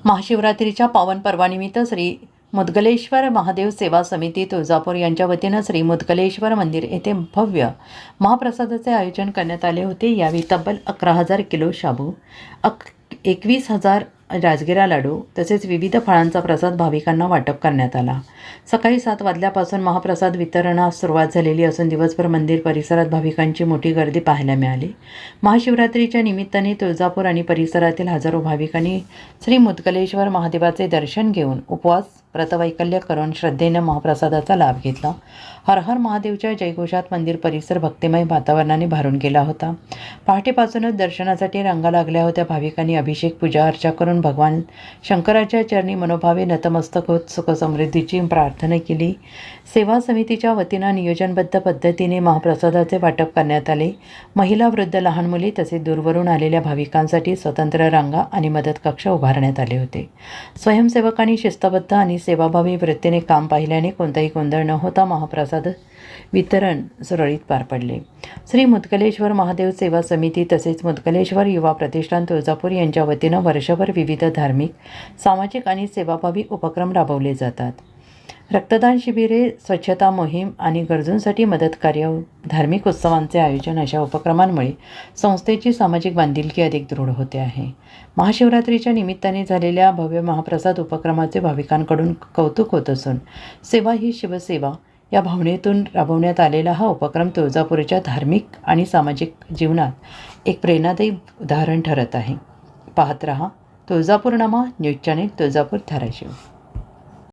महाशिवरात्रीच्या पावन पर्वानिमित्त श्री मुद्गलेश्वर महादेव सेवा समिती तुळजापूर यांच्या वतीनं श्री मुद्गलेश्वर मंदिर येथे भव्य महाप्रसादाचे आयोजन करण्यात आले होते। यावेळी तब्बल 11,000 किलो शाबू, 21,000 राजगिरा लाडू तसेच विविध फळांचा प्रसाद भाविकांना वाटप करण्यात आला। सकाळी 7 वाजल्यापासून महाप्रसाद वितरणास सुरुवात झालेली असून दिवसभर मंदिर परिसरात भाविकांची मोठी गर्दी पाहायला मिळाली। महाशिवरात्रीच्या निमित्ताने तुळजापूर आणि परिसरातील हजारो भाविकांनी श्री मुद्गलेश्वर महादेवाचे दर्शन घेऊन उपवास व्रतवैकल्य करून श्रद्धेने महाप्रसादाचा लाभ घेतला। हर हर महादेवच्या जयघोषात मंदिर परिसर भक्तिमय वातावरणाने भरून गेला होता। पहाटेपासूनच दर्शनासाठी रांगा लागल्या होत्या। भाविकांनी अभिषेक पूजा अर्चा करून भगवान शंकराच्या चरणी मनोभावे नतमस्तक होत सुखसमृद्धीची प्रार्थना केली। सेवा समितीच्या वतीनं नियोजनबद्ध पद्धतीने महाप्रसादाचे वाटप करण्यात आले। महिला, वृद्ध, लहान मुली तसेच दूरवरून आलेल्या भाविकांसाठी स्वतंत्र रांगा आणि मदत कक्ष उभारण्यात आले होते। स्वयंसेवकांनी शिस्तबद्ध आणि सेवाभावी वृत्तीने काम पाहिल्याने कोणताही गोंधळ न होता महाप्रसाद वितरण सुरळीत पार पडले। श्री मुद्गलेश्वर महादेव सेवा समिती तसेच मुद्गलेश्वर युवा प्रतिष्ठान तुळजापूर यांच्या वतीनं वर्षभर विविध धार्मिक, सामाजिक आणि सेवाभावी उपक्रम राबवले जातात। रक्तदान शिबिरे, स्वच्छता मोहीम आणि गरजूंसाठी मदत कार्य, धार्मिक उत्सवांचे आयोजन अशा उपक्रमांमुळे संस्थेची सामाजिक बांधिलकी अधिक दृढ होते आहे। महाशिवरात्रीच्या निमित्ताने झालेल्या भव्य महाप्रसाद उपक्रमाचे भाविकांकडून कौतुक होत असून सेवा ही शिवसेवा या भावनेतून राबवण्यात आलेला हा उपक्रम तुळजापूरच्या धार्मिक आणि सामाजिक जीवनात एक प्रेरणादायी उदाहरण ठरत आहे। पाहत रहा तुळजापूरनामा न्यूज चॅनेल, तुळजापूर, धाराशिव।